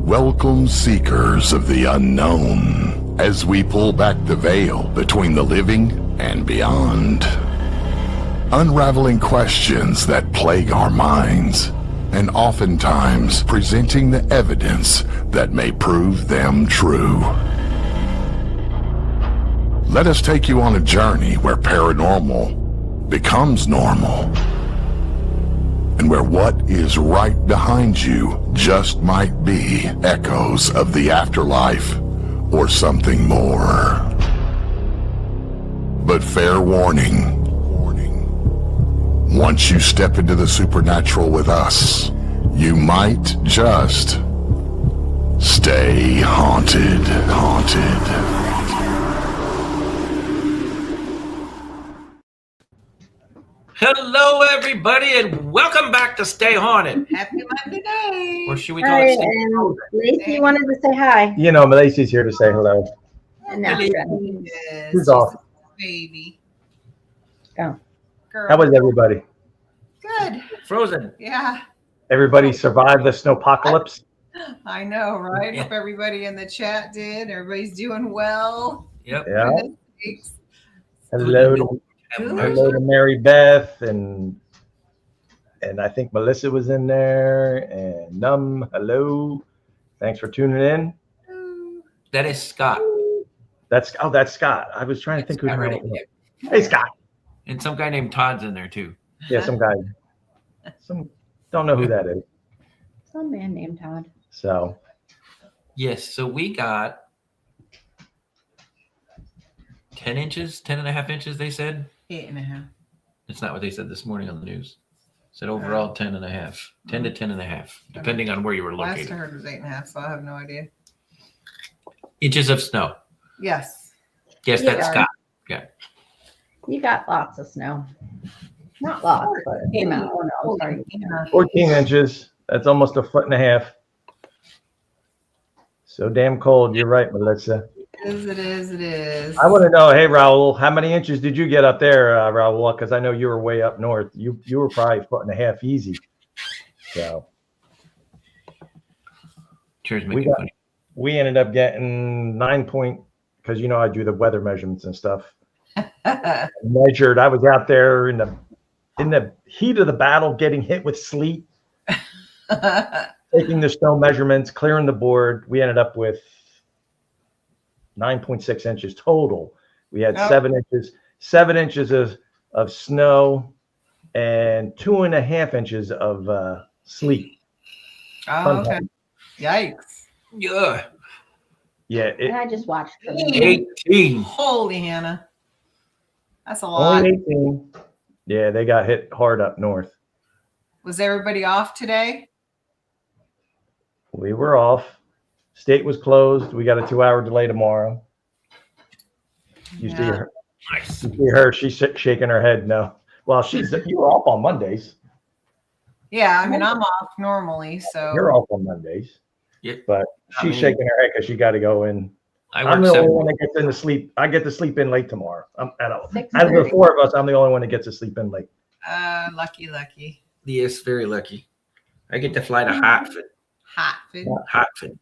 Welcome, seekers of the unknown, as we pull back the veil between the living and beyond. Unraveling questions that plague our minds, and oftentimes presenting the evidence that may prove them true. Let us take you on a journey where paranormal becomes normal, and where what is right behind you just might be echoes of the afterlife or something more. But fair warning, once you step into the supernatural with us, you might just stay haunted. Hello, everybody, and welcome back to Stay Haunted. Happy Monday day. Or should we call it Stay Haunted? Lacey wanted to say hi. You know, Lacey's here to say hello. And now Who's off? Baby. Go. Girl. How was everybody? Good. Frozen. Yeah. Everybody survived the snowpocalypse? I know, right? Hope everybody in the chat did. Everybody's doing well. Yep. Yeah. Thanks. Hello to Mary Beth and I think Melissa was in there and hello. Thanks for tuning in. That is Scott. That's Scott. I was trying to think who Scott it was. Hey Scott. And some guy named Todd's in there too. Yeah, some guy. Don't know who that is. Some man named Todd. So Yes, so we got 10 inches, 10 and a half inches, they said. 8.5. It's not what they said this morning on the news. It said overall 10 and a half. 10 to 10 and a half, depending on where you were Last located. I heard was 8.5, so I have no idea. Inches of snow. Yes. Yes, that's Yeah. Scott. Yeah. You got lots of snow. Not lots, but it came out. Oh no, sorry. 14 inches. That's almost 1.5 feet. So damn cold. You're right, Melissa. It is. I want to know, hey Raul, how many inches did you get up there, Raul? Because I know you were way up north. You were probably 1.5 feet easy. So Cheers, make it funny. we ended up getting 9 point, because you know I do the weather measurements and stuff. Measured. I was out there in the heat of the battle, getting hit with sleet, taking the snow measurements, clearing the board. We ended up with 9.6 inches total. We had 7 inches of snow and 2.5 inches of sleet. Oh, okay. Yikes. Yeah. Yeah. And I just watched them. 18. Holy Hannah. That's a lot. Only 18. Yeah, they got hit hard up north. Was everybody off today? We were off. State was closed. We got a 2-hour delay tomorrow. You see her. Nice. You see her. She's shaking her head no. Well, you were off on Mondays. Yeah, I mean, I'm off normally, so. You're off on Mondays. Yep. But she's shaking her head because she got to go in. I'm work the only 7. one that gets in to sleep. I get to sleep in late tomorrow. Out of the 6:30. 4 of us, I'm the only one that gets to sleep in late. Lucky. Yes, very lucky. I get to fly to Hartford. Hartford.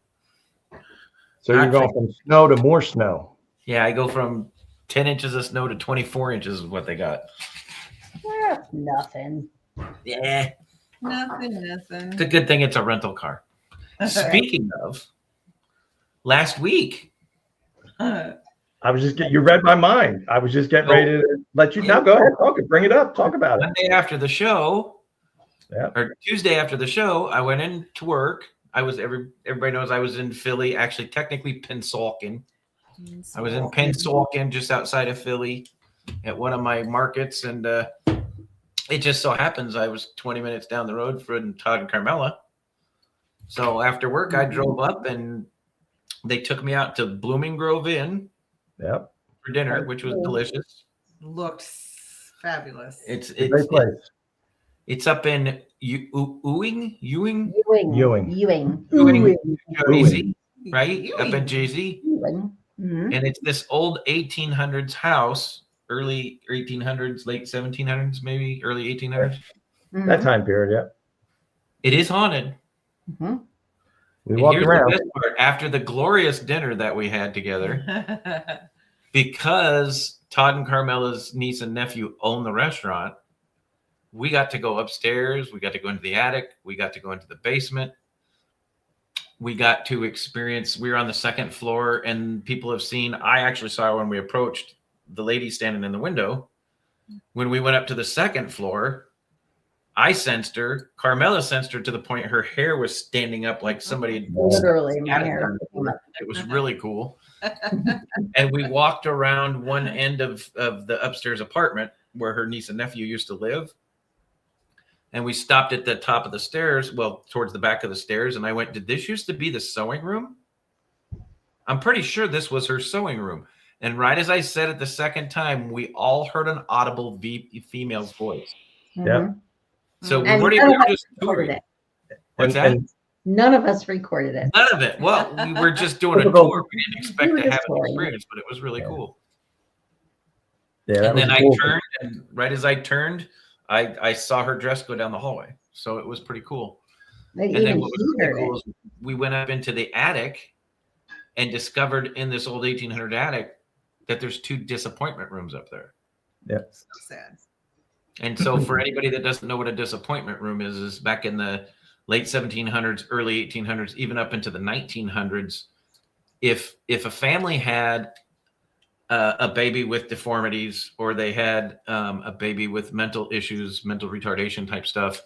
So you're going from snow to more snow. Yeah, I go from 10 inches of snow to 24 inches is what they got. That's nothing. Yeah. Nothing. It's a good thing it's a rental car. Speaking of, last week. I was just you read my mind. I was just getting ready to let you. Now go ahead, bring it up, talk about it. Monday after the show, Yeah. or Tuesday after the show, I went in to work. Everybody knows I was in Philly, actually technically Pennsauken. I was in Pennsauken, just outside of Philly, at one of my markets, and it just so happens I was 20 minutes down the road from Todd and Carmella. So after work, I drove up, and they took me out to Blooming Grove Inn for dinner, which was delicious. Looked fabulous. It's up in Ewing, Jersey, right? Up in Jersey. Mm-hmm. And it's this old 1800s house, early 1800s, late 1700s, maybe early 1800s. That time period, yeah. It is haunted. Mm-hmm. We And walked here's around. the best part. After the glorious dinner that we had together, because Todd and Carmella's niece and nephew own the restaurant, we got to go upstairs. We got to go into the attic. We got to go into the basement. We got to experience, we were on the second floor, and people have seen, I actually saw when we approached the lady standing in the window. When we went up to the second floor, I sensed her. Carmella sensed her to the point her hair was standing up like somebody had Literally, my scattered hair. her. It was really cool. And we walked around one end of the upstairs apartment where her niece and nephew used to live. And we stopped at the top of the stairs, well, towards the back of the stairs. And I went, did this used to be the sewing room? I'm pretty sure this was her sewing room. And right as I said it the second time, we all heard an audible female's voice. Yeah. So we And weren't none even of us just recorded touring. it. What's that? None of us recorded it. None of it. Well, we were just doing a Typical. tour. We didn't expect were to just have an touring. experience, but it was really cool. Yeah, that And then was I cool. turned, and right as I turned, I saw her dress go down the hallway. So it was pretty cool. But And then even what was he really heard cool it. is we went up into the attic and discovered in this old 1800 attic that there's 2 disappointment rooms up there. So sad. And so for anybody that doesn't know what a disappointment room is back in the late 1700s, early 1800s, even up into the 1900s, if a family had a baby with deformities, or they had a baby with mental issues, mental retardation type stuff,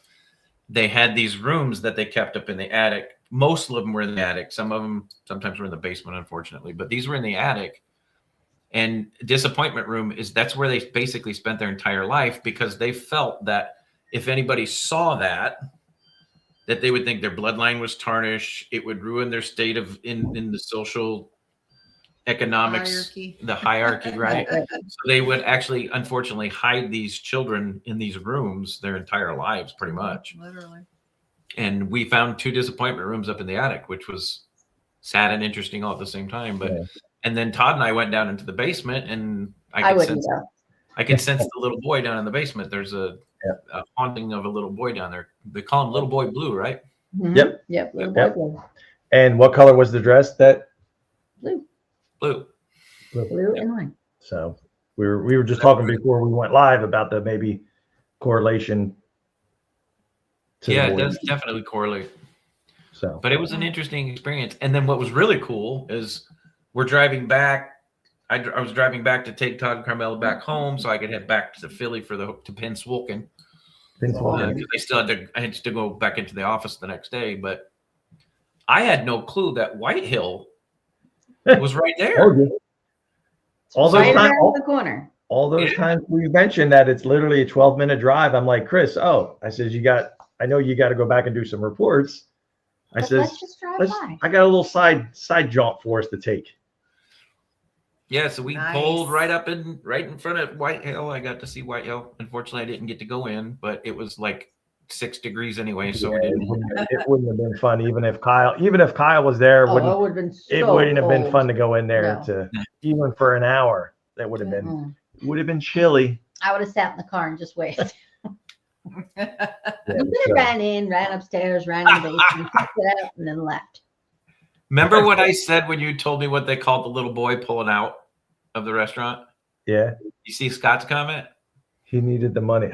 they had these rooms that they kept up in the attic. Most of them were in the attic. Some of them sometimes were in the basement, unfortunately, but these were in the attic. And disappointment room that's where they basically spent their entire life, because they felt that if anybody saw that they would think their bloodline was tarnished. It would ruin their state of in the social economics, Hierarchy. the hierarchy, right? So they would actually, unfortunately, hide these children in these rooms their entire lives, pretty much. Literally. And we found 2 disappointment rooms up in the attic, which was sad and interesting all at the same time. But and then Todd and I went down into the basement, and I could sense the little boy down in the basement. There's a haunting of a little boy down there. They call him Little Boy Blue, right? Mhm. Yep. Yep. Little Yep. boy blue. And what color was the dress? That Blue. Blue. Blue and white. So we were just talking before we went live about the maybe correlation. Yeah, it does definitely correlate. So, but it was an interesting experience. And then what was really cool is we're driving back. I was driving back to take Todd and Carmella back home so I could head back to Philly to Pennsauken. I had to go back into the office the next day, but I had no clue that White Hill was right there. All those Right times, around the corner. all those times we mentioned that it's literally a 12-minute drive. I'm like, Chris, I says, I know you got to go back and do some reports. I But says, let's just drive by. I got a little side jaunt for us to take. Yeah, so we Nice. pulled right in front of White Hill. I got to see White Hill. Unfortunately, I didn't get to go in, but it was like 6 degrees anyway, so we didn't. It wouldn't have been fun, even if Kyle was there. It would have been It so wouldn't have been cold. fun to go in there No. to even for an hour. That would have Mm-mm. been chilly. I would have sat in the car and just waited. Yeah, I ran upstairs, ran in the basement, picked it up, and then left. Remember what I said when you told me what they called the little boy pulling out of the restaurant? yeah, You see Scott's comment? he needed the money.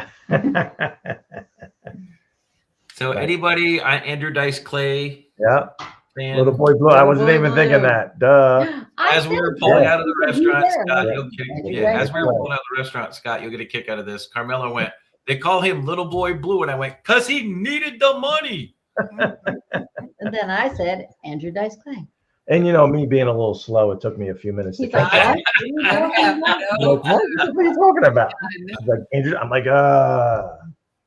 So anybody, Andrew Dice Clay, Yeah, fan, little boy blue. I Little wasn't boy even blue. thinking that. Duh. as we were pulling out of the restaurant, Scott, Yeah. you'll get, Yeah. as we were pulling out of the restaurant, Scott, you'll get a kick out of this. Carmella went, they call him Little Boy Blue, and I went, because he needed the money. And then I said, Andrew Dice Clay. And me being a little slow, it took me a few minutes to He's like, catch what? up. I'm like, what are you talking about? He's like, Andrew. I'm like,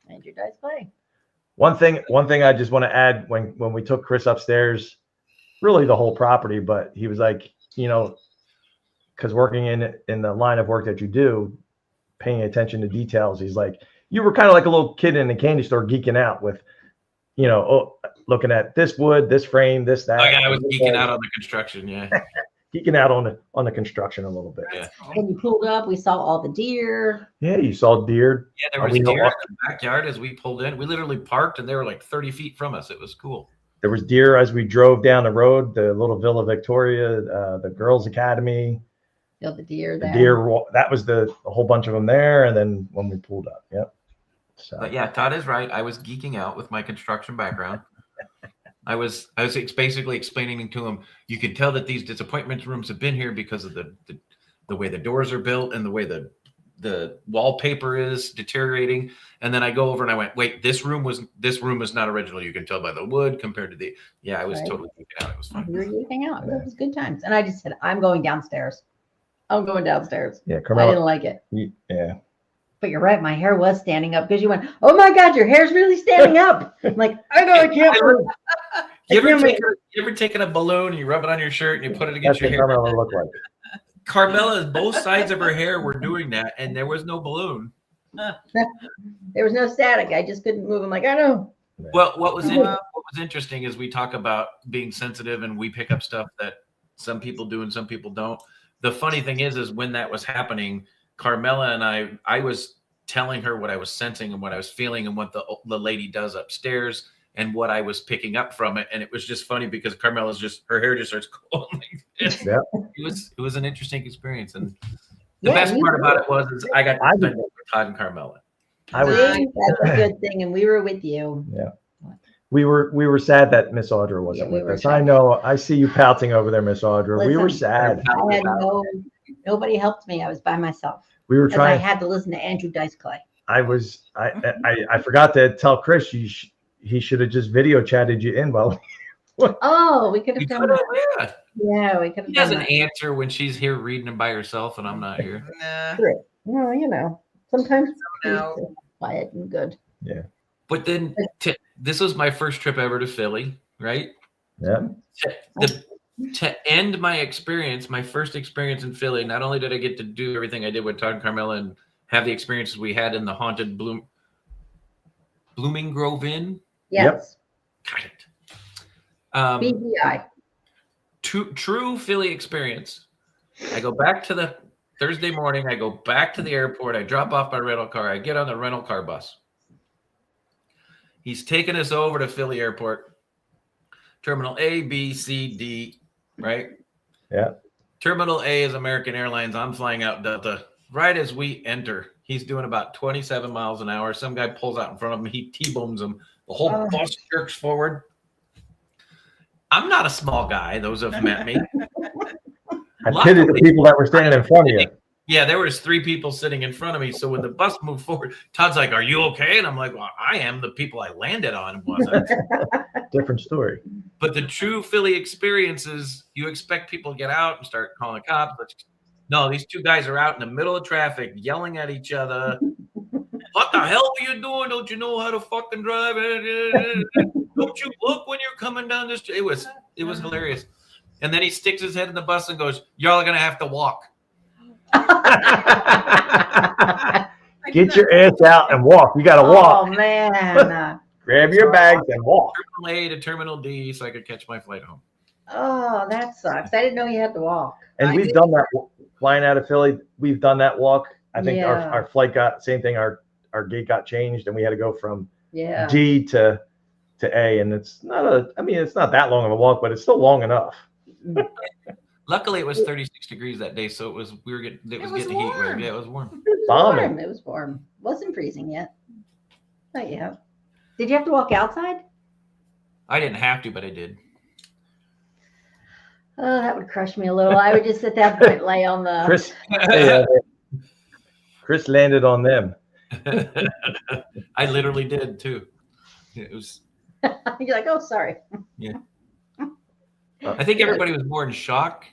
Andrew Dice Clay. One thing I just want to add when we took Chris upstairs, really the whole property, but he was like, because working in the line of work that you do, paying attention to details, he's like, you were kind of like a little kid in a candy store geeking out with, looking at this wood, this frame, this, that. Oh, yeah, I was geeking out on the construction, yeah. Geeking out on the construction a little bit. Yeah. When you pulled up, we saw all the deer. Yeah, you saw deer. Yeah, there was deer in the backyard as we pulled in. We literally parked, and they were like 30 feet from us. It was cool. There was deer as we drove down the road, the little Villa Victoria, the Girls Academy, The deer the there. deer. That was a whole bunch of them there. And then when we pulled up, yep. So But yeah, Todd is right. I was geeking out with my construction background. I was basically explaining to him, you can tell that these disappointment rooms have been here because of the way the doors are built and the way the wallpaper is deteriorating. And then I go over and I went, wait, this room is not original. You can tell by the wood compared to I was totally geeking out. It was fun. We were geeking out. It was good times. And I just said, I'm going downstairs. I'm going downstairs. yeah, I Carmella, didn't like it. yeah. But you're right. My hair was standing up because you went, oh my God, your hair's really standing up. I'm like, I know I can't move. You ever taken a balloon and you rub it on your shirt and you put it against That's your what hair? Carmella looked like. Carmella's both sides of her hair were doing that, and there was no balloon. There was no static. I just couldn't move. I'm like, I know. Well, what was interesting is we talk about being sensitive and we pick up stuff that some people do and some people don't. The funny thing is when that was happening, Carmella and I was telling her what I was sensing and what I was feeling and what the lady does upstairs and what I was picking up from it. And it was just funny because Carmella's her hair just starts going like this. Yeah. It was an interesting experience. And the Yeah, best part about it was I got to spend it with Todd and Carmella. That's a good thing. And we were with you. Yeah. We were sad that Miss Audra wasn't Yeah, we with were us. sad. I know. I see you pouting over there, Miss Audra. We were Listen, sad. I had nobody helped me. I was by myself. We were Because I trying. had to listen to Andrew Dice Clay. I forgot to tell Chris he should have just video chatted you in. Well, Oh, we could You have done could that. have, Yeah, we could have He done doesn't that. answer when she's here reading it by herself and I'm not here. Nah. Well, you know, sometimes No. it's quiet and good. But then this was my first trip ever to Philly, right? yeah. To end my experience, my first experience in Philly, not only did I get to do everything I did with Todd and Carmella and have the experiences we had in the haunted Blooming Grove Inn. Yes. Got it. BGI. True Philly experience. I go back to the Thursday morning. I go back to the airport. I drop off my rental car. I get on the rental car bus. He's taking us over to Philly Airport. Terminal A, B, C, D, right? Yeah. Terminal A is American Airlines. I'm flying out Delta. Right as we enter, he's doing about 27 miles an hour. Some guy pulls out in front of him. He T-bones him. The whole bus jerks forward. I'm not a small guy. Those have met me. I pitied the people that were standing in front of you. Yeah, there was 3 people sitting in front of me. So when the bus moved forward, Todd's like, "Are you okay?" And I'm like, "Well, I am." The people I landed on wasn't. Different story. But the true Philly experience is you expect people to get out and start calling the cops. But no, these 2 guys are out in the middle of traffic yelling at each other. What the hell are you doing? Don't you know how to fucking drive? Don't you look when you're coming down this street? It was hilarious. And then he sticks his head in the bus and goes, "Y'all are gonna have to walk." Get your ass out and walk. You got to Oh, walk. man. Grab your bags and walk. Terminal A to Terminal D so I could catch my flight home. Oh, that sucks. I didn't know you had to walk. And we've done that flying out of Philly. We've done that walk. I think Yeah. our flight got same thing. Our gate got changed and we had to go from Yeah. D to A. And it's not it's not that long of a walk, but it's still long enough. Luckily, it was 36 degrees that day, so it was getting was a heat wave. warm. Yeah, it was warm. It was Bombing. warm. It was warm. Wasn't freezing yet. Not yet. Did you have to walk outside? I didn't have to, but I did. Oh, that would crush me a little. I would just at that point lay on the. Chris landed on them. I literally did too. It was. You're like, oh, sorry. I think everybody was more in shock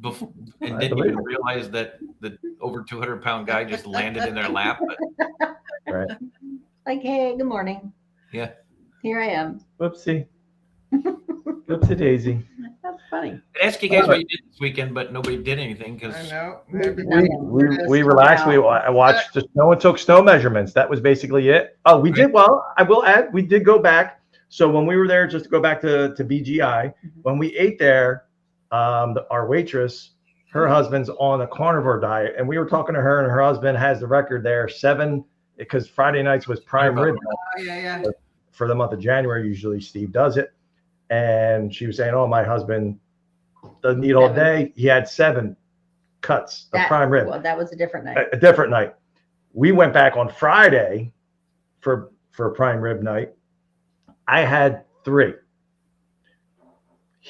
before and I didn't believe even realize that the over 200-pound guy just landed in their lap. But Right. Like, hey, good morning. Yeah. Here I am. Whoopsie. Whoopsie daisy. That's funny. I asked you guys what you did this weekend, but nobody did anything because I know. We relaxed. I watched the snow and took snow measurements. That was basically it. Oh, we did. Well, I will add, we did go back. So when we were there, just to go back to BGI, when we ate there, our waitress, her husband's on a carnivore diet, and we were talking to her, and her husband has the record there, 7, because Friday nights was prime rib Oh, yeah. for the month of January. Usually Steve does it. And she was saying, "Oh, my husband doesn't eat all day. He had 7 cuts of prime rib." Well, that was a different night. A different night. We went back on Friday for prime rib night. I had 3.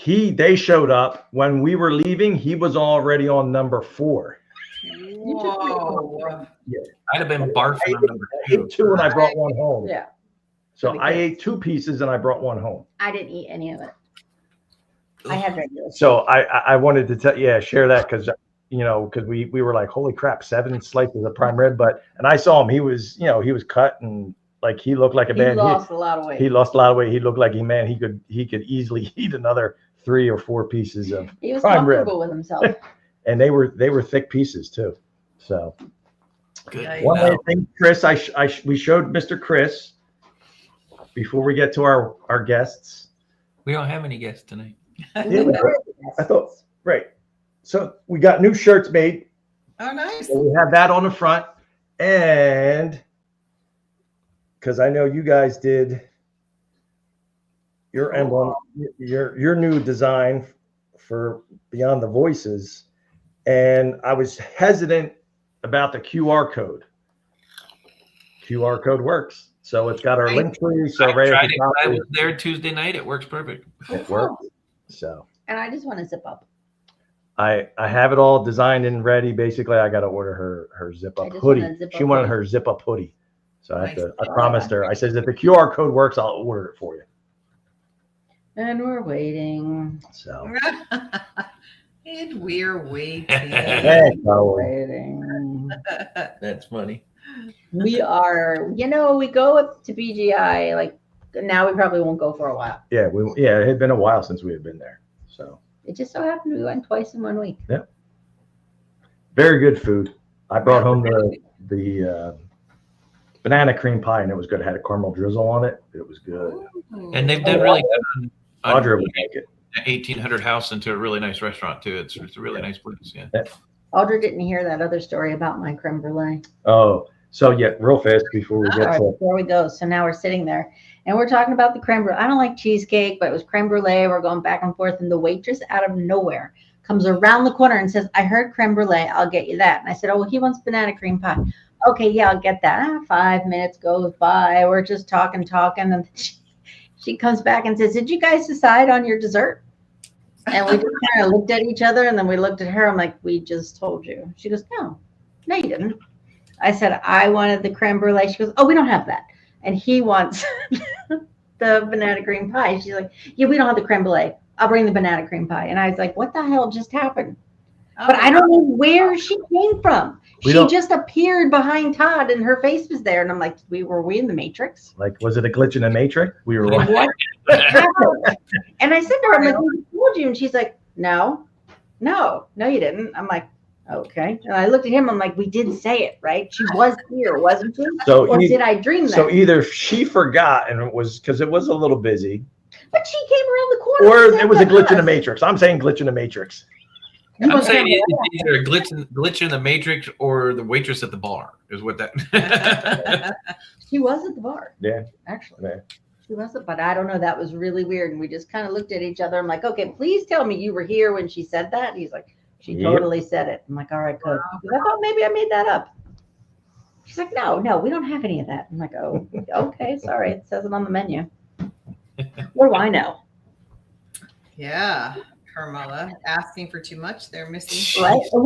They showed up when we were leaving. He was already on number 4. Whoa. I'd have been barfing on number I ate 2 and I brought 1 home. Yeah. So I ate 2 pieces and I brought 1 home. I didn't eat any of it. I had regular. So I wanted to share that because because we were like, holy crap, 7 slices of prime rib. And I saw him. He was cut and like he looked like a man. He lost a lot of weight. He lost a lot of weight. He looked like he could easily eat another 3 or 4 pieces of He was prime rib. comfortable with himself. And they were thick pieces too. So Good. one other thing, Chris, we showed Mr. Chris before we get to our guests. We don't have any guests tonight. I thought, right. So we got new shirts made. Oh, nice. So we have that on the front. And because I know you guys did your emblem, your new design for Beyond the Voices. And I was hesitant about the QR code. QR code works. So it's got our link tree. So I right at tried the it. top, I was there Tuesday night. It works perfect. it works. So And I just want to zip up. I have it all designed and ready. Basically, I got to order her zip I up just hoodie. want a zip She up wanted hoodie. her zip up hoodie. So I Nice. promised her. I said, if the QR code works, I'll order it for you. And we're waiting. So And we're waiting. hey, Waiting. That's funny. We are, we go up to BGI, like now we probably won't go for a while. yeah, it had been a while since we had been there. So It just so happened we went twice in 1 week. very good food. I brought home the banana cream pie and it was good. It had a caramel drizzle on it. It was good. And they've done really good on Audra would make it. 1800 house into a really nice restaurant too. It's a really nice place. Yeah. Audra didn't hear that other story about my creme brulee. Oh, so yeah, real fast before we All get right, to before we go. So now we're sitting there and we're talking about the creme brulee. I don't like cheesecake, but it was creme brulee. We're going back and forth. And the waitress out of nowhere comes around the corner and says, I heard creme brulee. I'll get you that. And I said, oh, well, he wants banana cream pie. Okay, yeah, I'll get that. 5 minutes goes by. We're just talking. And she comes back and says, did you guys decide on your dessert? And we just kind of looked at each other and then we looked at her. I'm like, we just told you. She goes, no, you didn't. I said, I wanted the creme brulee. She goes, oh, we don't have that. And he wants the banana cream pie. She's like, yeah, we don't have the creme brulee. I'll bring the banana cream pie. And I was like, what the hell just happened? But I don't know where she came from. She just appeared behind Todd and her face was there. And I'm like, were we in the Matrix? like, was it a glitch in the Matrix? We were What happened? And I said to her, I'm like, who told you? And she's like, no, you didn't. I'm like, okay. And I looked at him. I'm like, we did say it, right? She was here, wasn't she? So or did I dream that? So either she forgot and it was because it was a little busy, But she came around the corner. or and said it was a that glitch to in the us. Matrix. I'm saying glitch in the Matrix. I'm saying it's either a glitch in the Matrix or the waitress at the bar is what that. She was at the bar. Yeah. Actually. Yeah. She wasn't, but I don't know. That was really weird. And we just kind of looked at each other. I'm like, okay, please tell me you were here when she said that. And he's like, she totally said it. I'm like, all right, good. I thought maybe I made that up. She's like, no, we don't have any of that. I'm like, oh, okay, sorry. It says it on the menu. What do I know? Yeah. Carmella asking for too much. They're missing. Right? And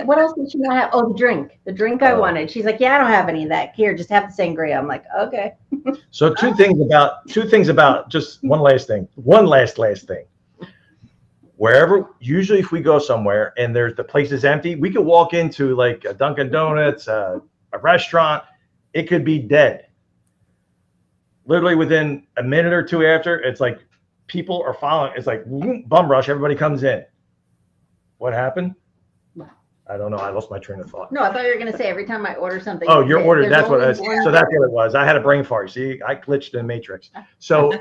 what else did she not have? Oh, the drink. The drink I wanted. She's like, yeah, I don't have any of that. Here, just have the sangria. I'm like, okay. So two things about just one last thing. One last thing. Wherever, usually if we go somewhere and the place is empty, we could walk into like a Dunkin' Donuts, a restaurant. It could be dead. Literally within a minute or two after, it's like people are following. It's like bum rush. Everybody comes in. What happened? I don't know. I lost my train of thought. No, I thought you were going to say every time I order something. Oh, your order. That's what. There's So only one- that's what it was. I had a brain fart. See, I glitched in the Matrix. So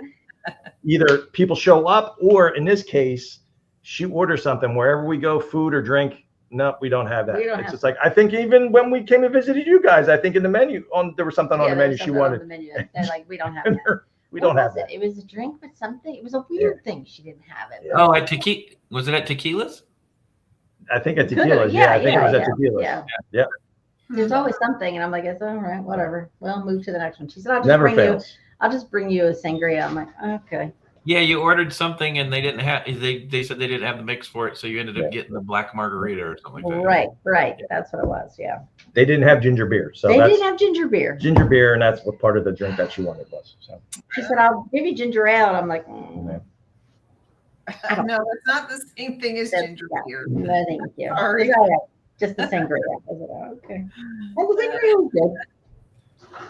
either people show up, or in this case, she orders something. Wherever we go, food or drink. No, we don't have that. It's just like I think even when we came and visited you guys, I think in the menu there was something on the menu she wanted. They're like, we don't have that. We don't have was that. it? It was a drink with something. It was a weird thing. She didn't have it. Oh, at tequila. Was it at Tequila's? I think at Could've, Tequila's. Yeah, I think it was at Tequila's. Yeah. Yep. There's always something, and I'm like, it's all right, whatever. Well, move to the next one. She said, Never fails. I'll just bring you a sangria. I'm like, okay. Yeah, you ordered something and they didn't have. They said they didn't have the mix for it, so you ended up getting the black margarita or something like that. Right. That's what it was. Yeah. They didn't have ginger beer, so They that's didn't have ginger beer. ginger beer, and that's what part of the drink that she wanted was. So She said, I'll give you ginger ale. And I'm like, No, that's not the same thing as ginger beer. no, thank you. Sorry. It's all right. Just the sangria. I said, oh, okay. And the sangria was good.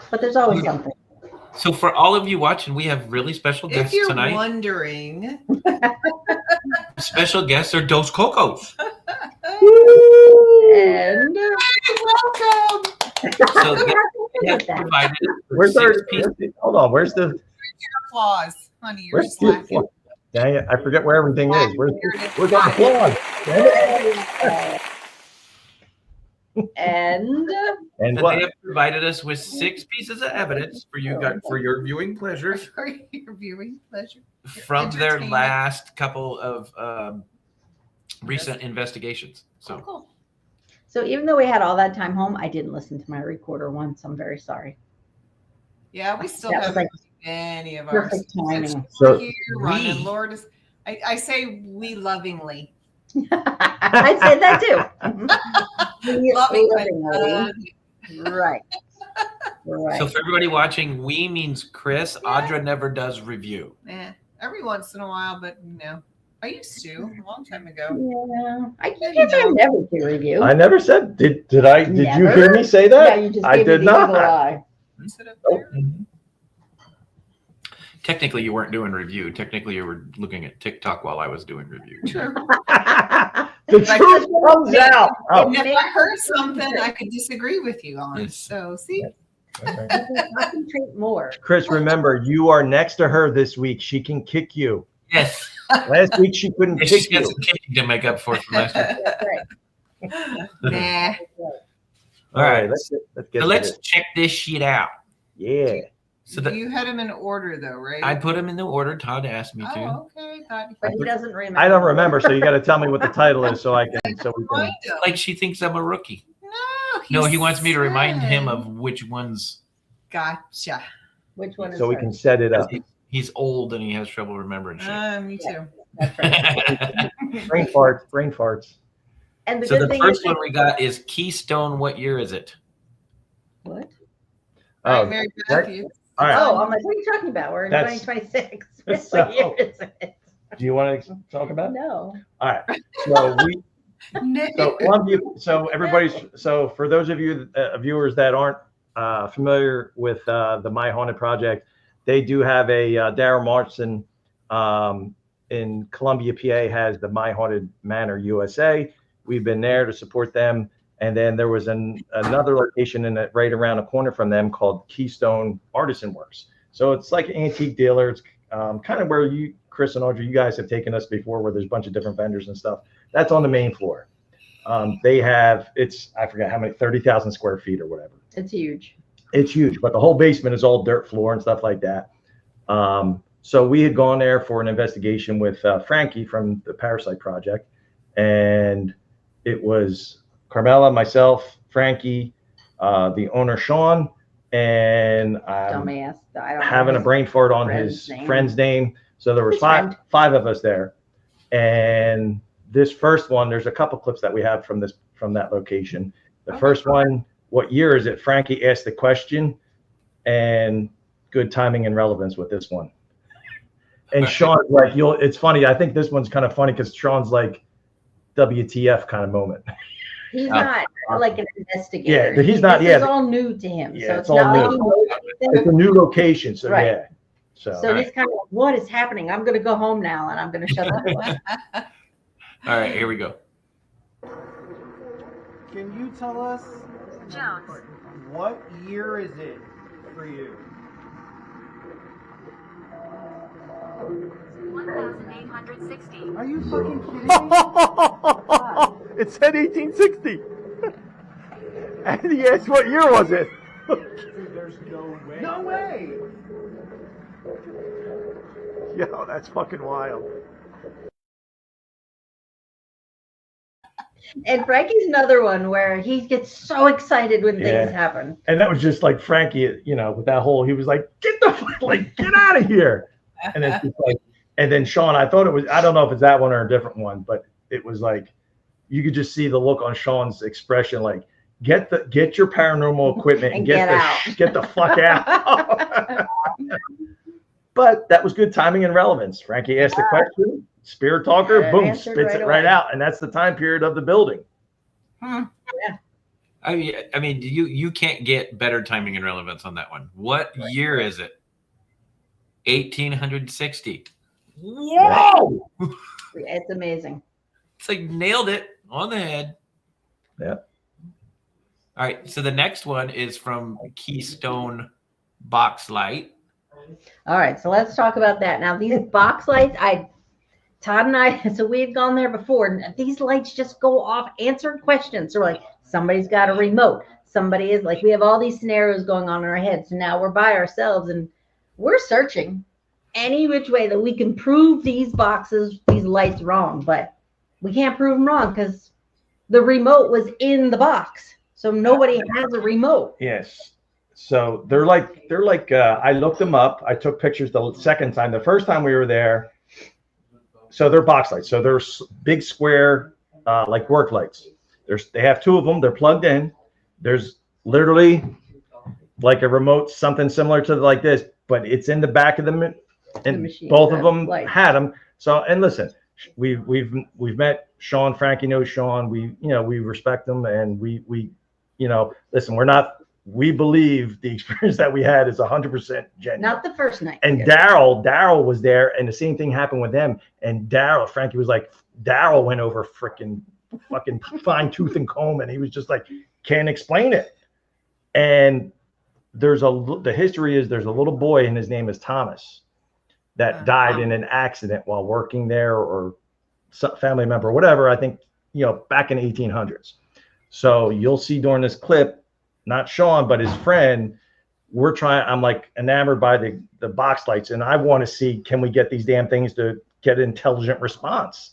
But there's always something. So for all of you watching, we have really special If guests you're tonight. wondering, Special guests are Dos Cocos. And welcome. So they have provided where's six our? pieces. Hold on. Where's the? Applause, honey. You're Where's the? slacking. Dang it! I forget where everything is. Where's the applause? and And And what? they have provided us with 6 pieces of evidence for you for your viewing pleasure For your viewing pleasure. from their entertainment. last couple of recent investigations. So Cool. so even though we had all that time home, I didn't listen to my recorder once. I'm very sorry. Yeah, we still That was haven't like seen any of our perfect timing. So here running. we- Lord is, I say we lovingly. I'd say that too. Lovingly. Right. Right. So for everybody watching, we means Chris. Audra never does review. Every once in a while, but I used to a long time ago. Yeah. I can't say I never do review. I never said. Did I? Did you Never? hear me say Yeah, that? you just I gave me did the not. evil eye. Sit up there. Technically, you weren't doing review. Technically, you were looking at TikTok while I was doing review. True. The truth comes out. Oh. If I heard something I could disagree with you on. Yes. So see, Okay. Concentrate more. Chris, remember, you are next to her this week. She can kick you. Yes. Last week she couldn't And she's kick got you. some kicking to make up for it from last week. That's right. nah. All right. Let's get So to let's this. check this shit out. Yeah. So that You had them in order though, right? I put them in the order Todd asked me to. Oh, okay. Thought But he doesn't remember. I don't remember, so you got to tell me what the title is, so we can. Remind him. Like she thinks I'm a rookie. No, No, he wants me to remind him said- of which ones. Gotcha. Which one is So we hers? can set it up. He's old and he has trouble remembering shit. Me too. That's right. Brain farts. Brain farts. And the So good the thing first is one we got is Keystone. What year is it? what? All Oh, right, Mary right. Matthews. All right. Oh, I'm like, what are you talking about? We're in That's- 2026. so- What year is it? Do you want to talk about it? No. All right. So we. No. So one of you. So everybody's. So for those of you viewers that aren't familiar with the My Haunted Project, they do have a Darren Martin in Columbia, PA, has the My Haunted Manor USA. We've been there to support them, and then there was another location right around the corner from them called Keystone Artisan Works. So it's like an antique dealer. It's kind of where you, Chris and Audrey, you guys have taken us before, where there's a bunch of different vendors and stuff. That's on the main floor. They have, I forgot how many, 30,000 square feet or whatever. It's huge. It's huge, but the whole basement is all dirt floor and stuff like that. So we had gone there for an investigation with Frankie from the Parasite Project, and it was Carmella, myself, Frankie, the owner Sean, and Dumbass. I don't having know a brain fart on friend's his name. friend's name. So there was His friend. five of us there, and this first one, there's a couple clips that we have from that location. The Okay. first one, what year is it? Frankie asked the question, and good timing and relevance with this one. And Sean's like, it's funny. I think this one's kind of funny because Sean's like, WTF kind of moment. He's not like an investigator. Yeah, he's not- This yeah. is all new to him. Yeah, So it's it's all not new. like he knows It's anything. a new location, so Right. yeah. So he's kind of like, what is happening? I'm going to go home now and I'm going to shut up. All right, here we go. Can you tell us what year is it for you? 1860. Are you fucking kidding me? It said 1860. And he asked, what year was it? Dude, there's no way. No way. Yo, that's fucking wild. And Frankie's another one where he gets so excited when things happen. And that was just like Frankie, you know, with that whole, he was like, get out of here. And it's just like, and then Sean, I thought it was, I don't know if it's that one or a different one, but it was like, you could just see the look on Sean's expression, like, get your paranormal equipment and get the fuck out. But that was good timing and relevance. Frankie asked the question, spirit talker, boom, spits it right out. And that's the time period of the building. Yeah. I mean, you can't get better timing and relevance on that one. What year is it? 1860. Whoa! It's amazing. It's like nailed it on the head. Yeah. All right. So the next one is from Keystone Box Light. All right, so let's talk about that. Now, these box lights, Todd and I, so we had gone there before, and these lights just go off answered questions. So we're like, somebody's got a remote. Somebody is like, we have all these scenarios going on in our heads. So now we're by ourselves, and we're searching any which way that we can prove these lights wrong, but we can't prove them wrong because the remote was in the box. So nobody has a remote. Yes. So they're like I looked them up. I took pictures the second time. The first time we were there, so they're box lights. So they're big square like work lights. They have two of them. They're plugged in. There's literally like a remote, something similar to like this, but it's in the back of them, and machine, both of them light. had them. So, and listen, we've met Sean. Frankie knows Sean. We respect them, and we listen. We believe the experience that we had is 100% genuine. Not the first night. And Daryl was there, and the same thing happened with them. And Frankie was like, Daryl went over fucking fine tooth and comb, and he was just like, can't explain it. And the history is there's a little boy, and his name is Thomas, that died in an accident while working there, or some family member, or whatever. I think back in the 1800s. So you'll see during this clip, not Sean, but his friend, I'm like enamored by the box lights, and I want to see, can we get these damn things to get an intelligent response?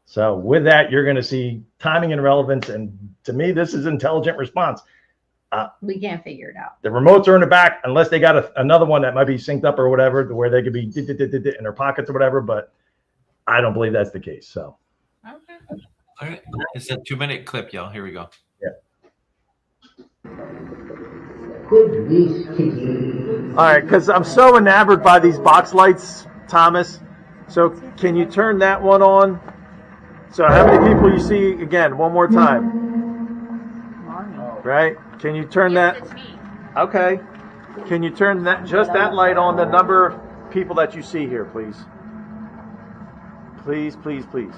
So with that, you're going to see timing and relevance, and to me, this is intelligent response. We can't figure it out. The remotes are in the back, unless they got another one that might be synced up or whatever, to where they could be in their pockets or whatever, but I don't believe that's the case. So. Okay. All right. It's a 2-minute clip, y'all. Here we go. All right, because I'm so enamored by these box lights, Thomas. So can you turn that one on? So how many people you see again? One more time. Right? Can you turn that? It's me. Okay. Can you turn that light on the number of people that you see here, please? Please, please, please.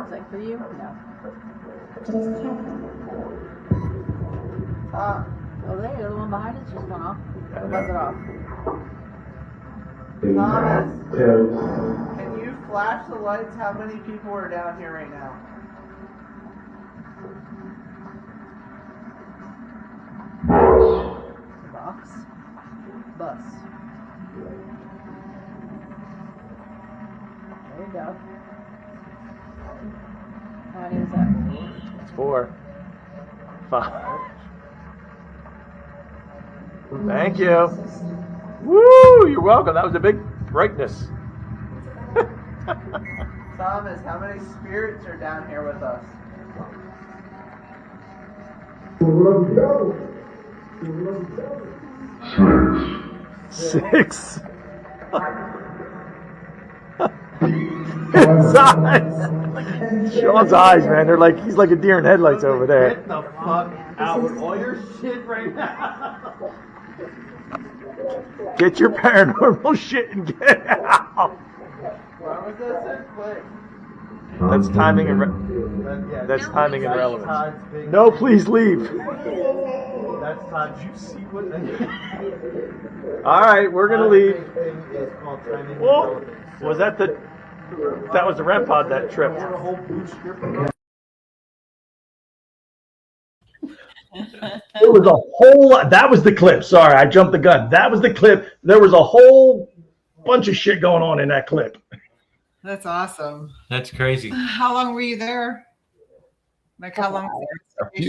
It's like for you? No. Oh, there, the other one behind us just went off. Or was it off? Thomas, can you flash the lights? How many people are down here right now? Box. Bus. There you go. How many is that? It's 4, 5. Thank you. Woo! You're welcome. That was a big brightness. Thomas, how many spirits are down here with us? 6. His eyes. Sean's eyes, man. He's like a deer in headlights over there. Get the fuck out with all your shit right now. Get your paranormal shit and get out. Why was that so quick? That's timing and timing and relevance. No, please leave. That's Todd. Did you see what? All right, we're gonna leave. Is called timing and Whoa. relevance. Was that that was the REM pod that tripped. A whole blue strip. There was a whole lot. That was the clip. Sorry, I jumped the gun. That was the clip. There was a whole bunch of shit going on in that clip. That's awesome. That's crazy. How long were you there? Like how long?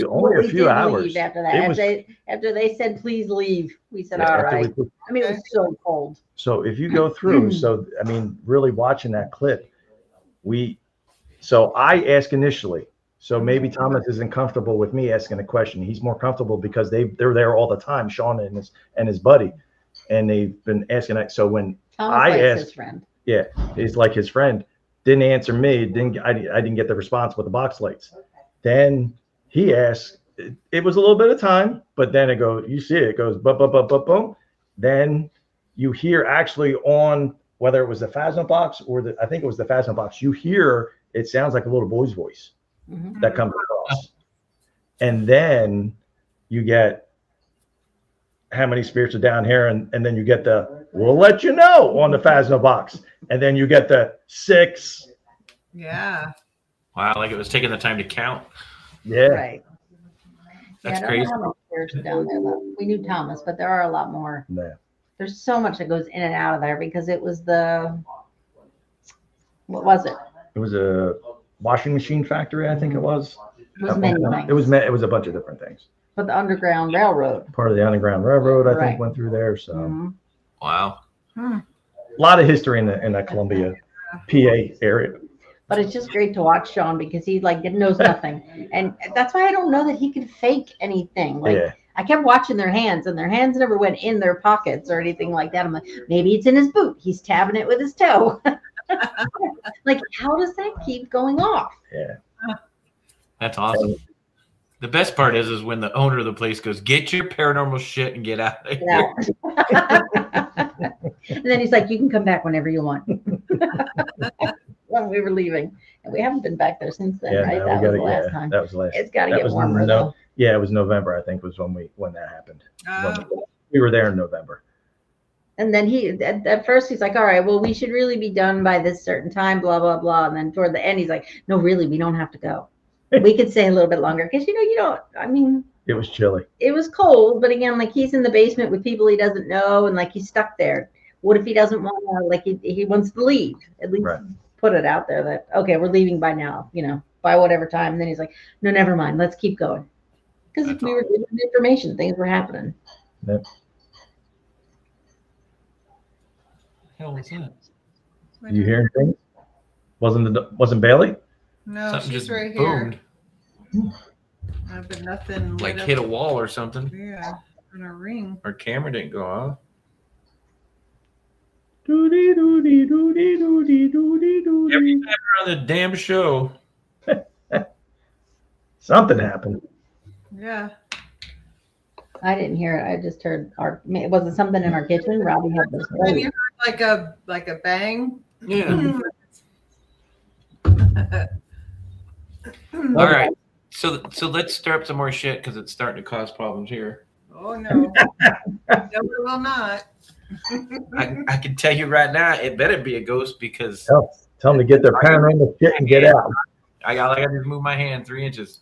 Only a We few did hours. leave after that. It was, After they said, please leave, we said, yeah, all after right. I mean, it was so cold. So if you go through, so I mean, really watching that clip, so I asked initially. So maybe Thomas isn't comfortable with me asking a question. He's more comfortable because they're there all the time, Sean and his buddy, and they've been asking that. So when Thomas I likes asked, his friend. yeah, he's like his friend, didn't answer me. I didn't get the response with the box lights. Then he asked. It was a little bit of time, but then it goes. You see it goes boom. Then you hear actually on whether it was the Phasma box or I think it was the Phasma box. You hear it sounds like a little boy's voice that comes across, and then you get how many spirits are down here, and then you get the we'll let you know on the Phasma box, and then you get the 6. Yeah. Wow, like it was taking the time to count. Yeah, Right. That's I don't crazy. know how many spirits are down there, though. We knew Thomas, but there are a lot more. yeah. There's so much that goes in and out of there because it was what was it? It was a washing machine factory, I think it was. It was many things. It was a bunch of different things. But the Underground Railroad. Part of the Underground Railroad, I Right. think, went through there. So Mhm. Wow. a lot of history in the Columbia, PA area. But it's just great to watch Sean because he knows nothing, and that's why I don't know that he could fake anything. Like Yeah. I kept watching their hands, and their hands never went in their pockets or anything like that. I'm like, maybe it's in his boot. He's tabbing it with his toe. Like, how does that keep going off? Yeah. That's awesome. The best part is when the owner of the place goes, "Get your paranormal shit and get out of here." Yeah. And then he's like, "You can come back whenever you want." When we were leaving, and we haven't been back there since then, Yeah, right? no, That we was gotta, the last yeah, time. that was the last. It's got to that get was warmer though. Yeah, it was November, I think, was when that happened. We were there in November. And then he, at first, he's like, "All right, well, we should really be done by this certain time, blah blah blah." And then toward the end, he's like, "No, really, we don't have to go. We could stay a little bit longer because you don't. I mean, It was chilly. it was cold, but again, like he's in the basement with people he doesn't know, and like he's stuck there. What if he doesn't want to? Like he wants to leave. At least Right. put it out there that okay, we're leaving by now. By whatever time." And then he's like, "No, never mind. Let's keep going." Because That's we were given information, things were happening. Yep. Hell was that? You hearing things? Wasn't Bailey? No, Something she's just right boomed, here. But nothing. like lit hit a up. wall or something. Yeah, on a ring. Our camera didn't go off. Doody doody doody doody doody doody. Every time we're on the damn show. Something happened. Yeah. I didn't hear it. I just heard was it something in our kitchen? Robbie had this. Have you heard like a bang? Yeah. All right. So let's stir up some more shit because it's starting to cause problems here. Oh no. No, it will not. I can tell you right now, it better be a ghost because Tell them to get their paranormal shit and get out. I gotta just move my hand 3 inches.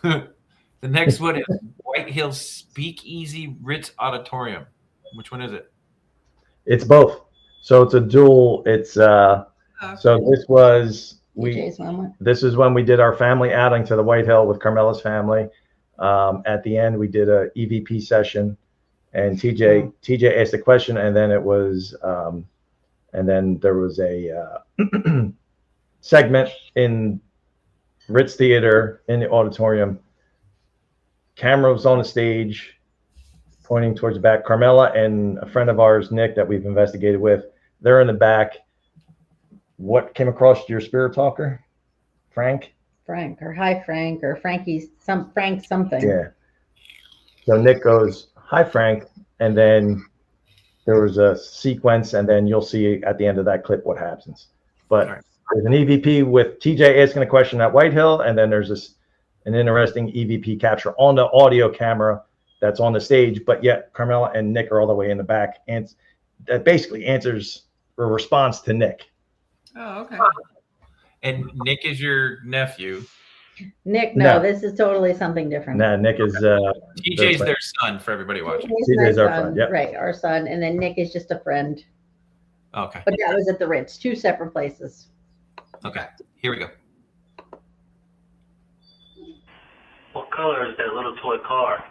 The next one is White Hills Speakeasy Ritz Auditorium. Which one is it? It's both. So it's a dual. It's so this was this is when we did our family outing to the White Hill with Carmella's family. At the end, we did a EVP session, and TJ asked a question, and then it was and then there was a segment in Ritz Theater in the auditorium. Camera was on the stage pointing towards the back. Carmella and a friend of ours, Nick, that we've investigated with, they're in the back. What came across your spirit talker? Frank or hi Frank or Frankie's Frank something. Yeah. So Nick goes, "Hi Frank," and then there was a sequence, and then you'll see at the end of that clip what happens. But there's an EVP with TJ asking a question at White Hill, and then there's an interesting EVP capture on the audio camera that's on the stage, but yet Carmella and Nick are all the way in the back, and that basically answers or responds to Nick. Oh, okay. And Nick is your nephew. Nick, No. no, this is totally something different. Nah, Nick is TJ's their son for everybody watching. TJ's my our son, friend, yep. Right, our son, and then Nick is just a friend. Okay. But that was at the Ritz, 2 separate places. Okay. Here we go. What color is that little toy car?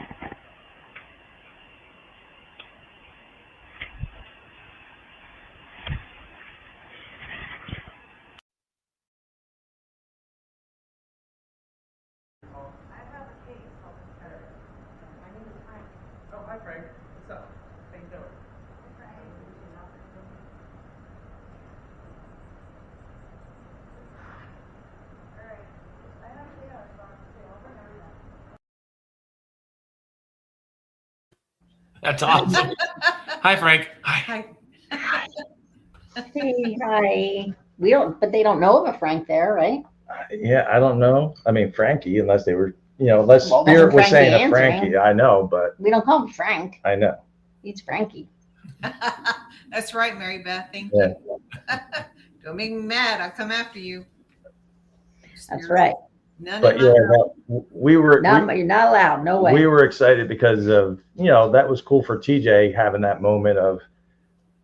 Oh, hi Frank. What's up? How you doing? That's awesome. Hi, Frank. Hi. Hi. Hey, hi. We don't, but they don't know of a Frank there, right? Yeah, I don't know. I mean, Frankie, unless they were, unless Well, Spirit was Frankie saying a answering. Frankie. I know, but We don't call him Frank. I know. He's Frankie. That's right, Mary Beth. Thank Yeah. you. Don't make me mad. I'll come after you. That's right. None But of yeah, my we were You're not allowed. No way. we were excited because of that was cool for TJ having that moment of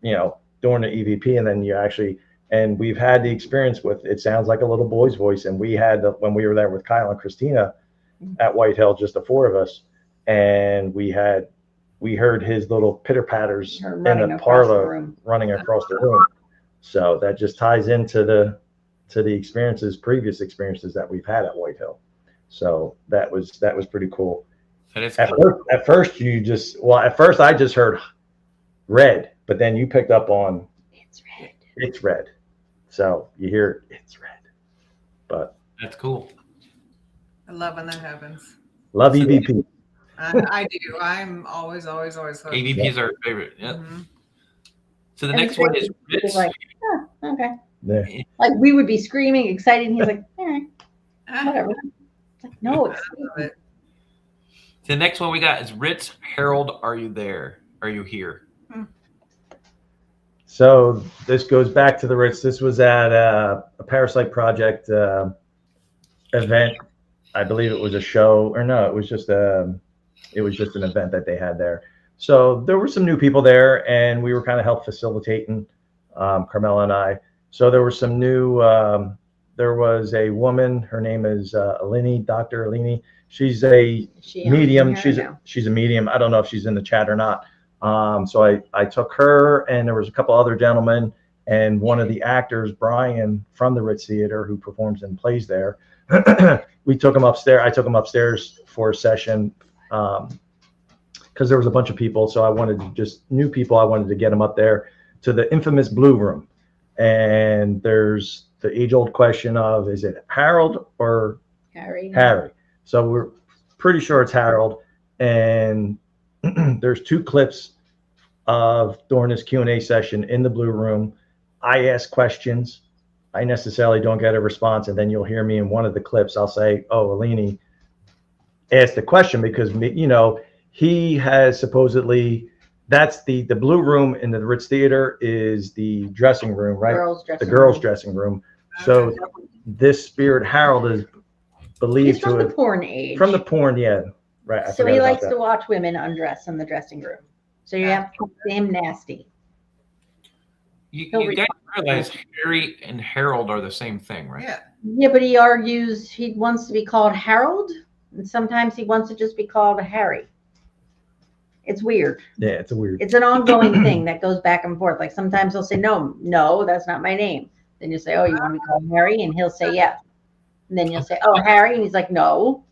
doing the EVP, and then and we've had the experience with it sounds like a little boy's voice, and we had when we were there with Kyle and Christina at White Hill, just the 4 of us, and we heard his little pitter patters in the parlor running across the room. So that just ties into the previous experiences that we've had at White Hill. So that was pretty cool. That is At first I just heard red, but then you picked up on it's red. So you hear it's red. But That's cool. I love when that happens. love EVP. I do. I'm always hooked. AVP is our favorite. Yep. Mhm. So the next one is He's Ritz. like, oh, okay. Yeah. Like we would be screaming, excited, and he's like, all right, Ah, whatever. It's like, no, it's I love it. The next one we got is Ritz. Harold, are you there? Are you here? So this goes back to the Ritz. This was at a Parasite Project event. I believe it was a show, or no, it was just an event that they had there. So there were some new people there, and we were kind of help facilitating, Carmella and I. So there were some new. There was a woman. Her name is Alini, Dr. Alini. She's a medium. She's a medium. I don't know if she's in the chat or not. So I took her, and there was a couple other gentlemen, and one of the actors, Brian from the Ritz Theater, who performs and plays there. We took him upstairs. I took him upstairs for a session because there was a bunch of people. So I wanted new people. I wanted to get them up there to the infamous Blue Room. And there's the age-old question of, is it Harold or Harry. So we're pretty sure it's Harold. And there's 2 clips of during this Q&A session in the Blue Room. I ask questions. I necessarily don't get a response, and then you'll hear me in one of the clips. I'll say, "Oh, Alini asked the question," because he has supposedly that's the Blue Room in the Ritz Theater is the dressing room, right? The girls' dressing room. So this spirit Harold is believed He's from to the porn age. From the porn, yeah, right. So he likes to watch women undress in the dressing room. So you have to keep him nasty. You guys realize Harry and Harold are the same thing, right? Yeah. Yeah, but he argues he wants to be called Harold, and sometimes he wants to just be called Harry. It's weird. Yeah, it's weird. It's an ongoing thing that goes back and forth. Like sometimes he'll say, no, that's not my name. Then you say, oh, you want to be called Harry? And he'll say, yes. And then you'll say, oh, Harry. And he's like, no.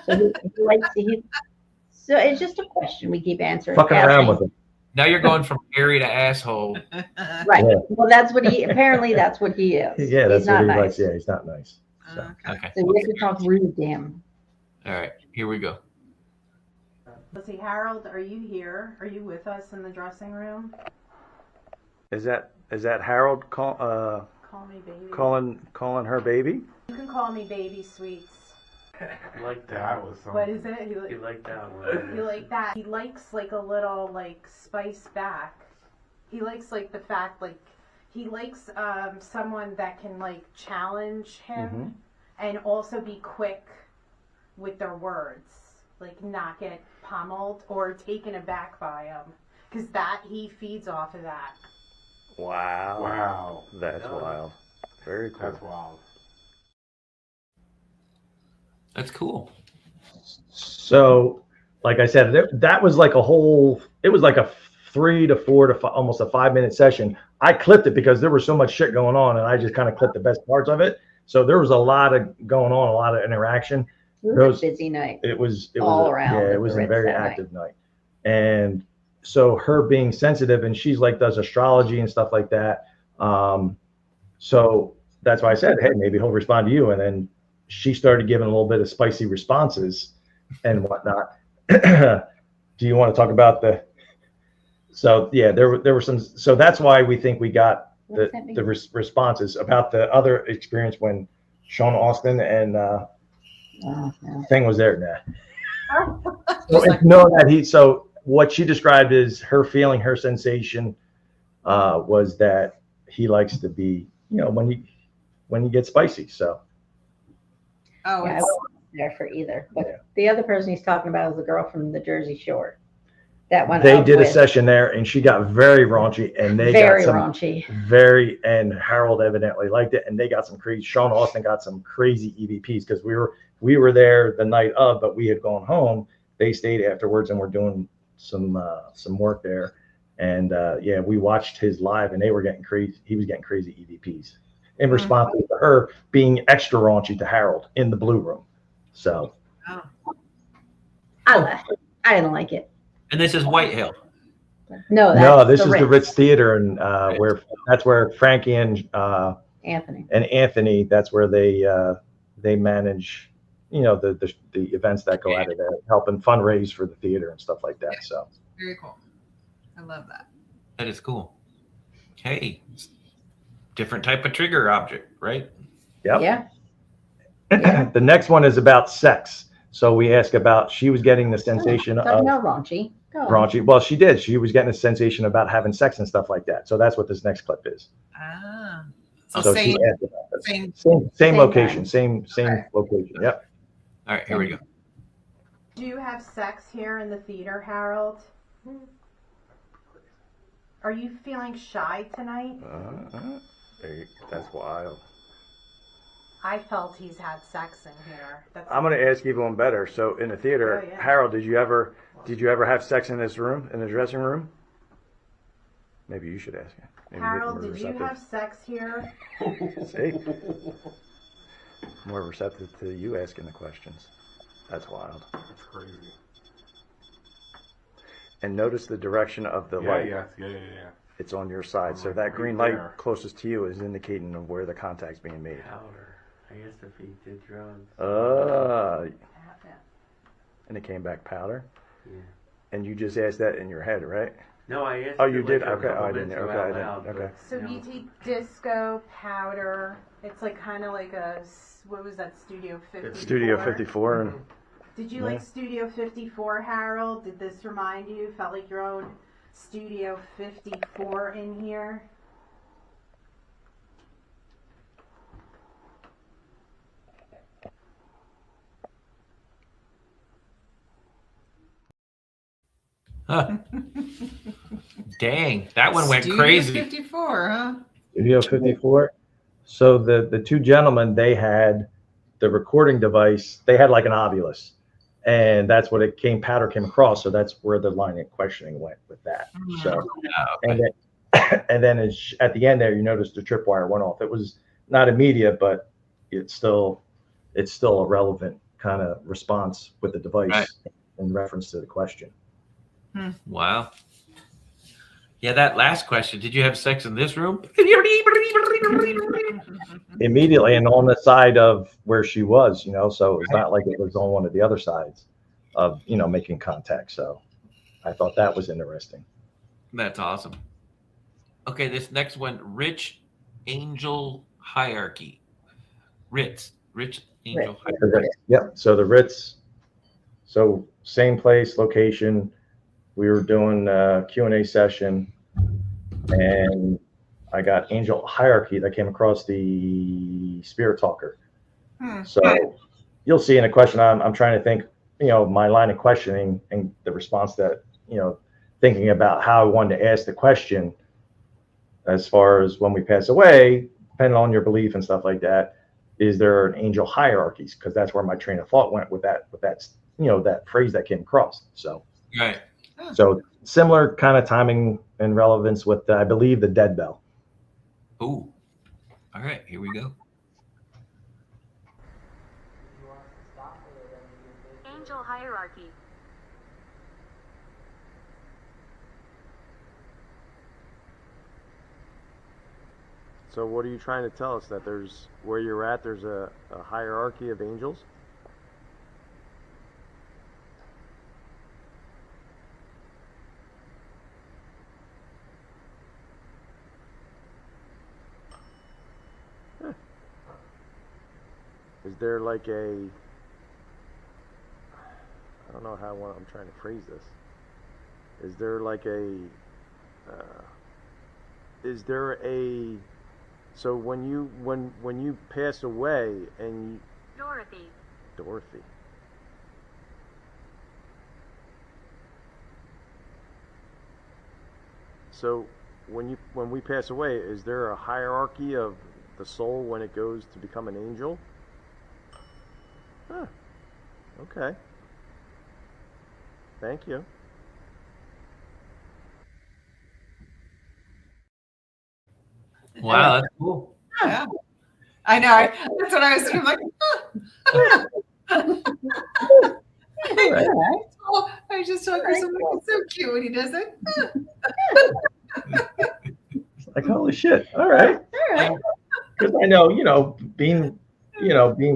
So so it's just a question we keep answering. Fucking around with him. Now you're going from Harry to asshole. Right. Yeah. Well, that's what apparently that's what he is. Yeah, that's he's not what he nice. likes. Yeah, he's not nice. So. Okay. So we have to talk rude to him. All right, here we go. Let's see, Harold, are you here? Are you with us in the dressing room? Is that Harold Call me baby. calling her baby? You can call me baby, sweets. Like that was something. What is it? He liked that one. You like that? He likes like a little like spice back. He likes like the fact like he likes someone that can like challenge him and also be quick with their words, like not get pummeled or taken aback by them, because that he feeds off of that. Wow. Wow. That's wild. Very cool. That's wild. That's cool. So, like I said, that was like it was like a 3 to 4 to 5, almost a 5-minute session. I clipped it because there was so much shit going on, and I just kind of clipped the best parts of it. So there was a lot of going on, a lot of interaction. It was a busy night. It was all around. Yeah, it was a very active night. And so her being sensitive, and she's like does astrology and stuff like that. So that's why I said, hey, maybe he'll respond to you. And then she started giving a little bit of spicy responses and whatnot. Do you want to talk about so yeah, there were some, so that's why we think we got the responses about the other experience when Sean Austin and thing was there. So what she described is her feeling, her sensation was that he likes to be, when you get spicy. So Oh, yeah, I wasn't there for either. But the other person he's talking about is the girl from the Jersey Shore. That one. They did a session there, and she got very raunchy, and they very got some raunchy. And Harold evidently liked it, and they got some crazy. Sean Austin got some crazy EVPs because we were there the night of, but we had gone home. They stayed afterwards, and we're doing some work there, and we watched his live, and they were getting crazy. He was getting crazy EVPs in response to her being extra raunchy to Harold in the blue room. So I left. I didn't like it. And this is White Hill. No, this is the Ritz Theater, and where Frankie and Anthony. That's where they manage, the events that go out of there, helping fundraise for the theater and stuff like that. Yeah. So Very cool. I love that. That is cool. Hey, different type of trigger object, right? Yep. Yeah. The next one is about sex. So we ask about, she was getting the sensation of raunchy. Raunchy. Well, she did. She was getting a sensation about having sex and stuff like that. So that's what this next clip is. So she asked about that. Same location, same location. Yep. All right, here we go. Do you have sex here in the theater, Harold? Are you feeling shy tonight? That's wild. I felt he's had sex in here. I'm going to ask you one better. So in the theater, Harold, did you ever have sex in this room, in the dressing room? Maybe you should ask him. Maybe Harold, did you have sex here? See? More receptive to you asking the questions. That's wild. That's crazy. And notice the direction of the light. Yeah. It's on your side. So that green light closest to you is indicating of where the contact's being made. Powder. I guess if he did drugs. And it came back powder? Yeah. And you just asked that in your head, right? No, I asked. Oh, you did? Okay. I didn't. Okay. So you take disco, powder. It's like kind of like what was that, Studio 54? Studio 54. And did you like Studio 54, Harold? Did this remind you? Felt like your own Studio 54 in here? Huh. Dang, that one went Studio crazy. 54, huh? Studio 54. So the two gentlemen, they had the recording device. They had like an Ovilus, and that's what powder came across. So that's where the line of questioning went with that. So, and then at the end there, you notice the tripwire went off. It was not immediate, but it's still a relevant kind of response with the device in reference to the question. Wow. Yeah, that last question. Did you have sex in this room? Immediately, and on the side of where she was, so it's not like it was on one of the other sides of, making contact. So I thought that was interesting. That's awesome. Okay, this next one, Rich Angel Hierarchy. Rich Angel Hierarchy. Yep. So the Ritz, so same place, location. We were doing a Q&A session, and I got Angel Hierarchy that came across the Spirit Talker. So you'll see in a question, I'm trying to think, my line of questioning and the response that, thinking about how I wanted to ask the question as far as when we pass away, depending on your belief and stuff like that, is there an angel hierarchies? Because that's where my train of thought went with that, that phrase that came across. So, Right. so similar kind of timing and relevance with, I believe, the dead bell. Ooh. All right, here we go. Angel hierarchy. So what are you trying to tell us? That there's, where you're at, there's a hierarchy of angels? Huh. Is there like a, I don't know how I'm trying to phrase this. Is there like a, so when you pass away and Dorothy. So when we pass away, is there a hierarchy of the soul when it goes to become an angel? Huh. Okay. Thank you. Wow, that's cool. Yeah. I know. That's what I was doing. Like, I was just telling Chris, I'm like, it's so cute when he does it. It's like, holy shit. All right. Because I know, being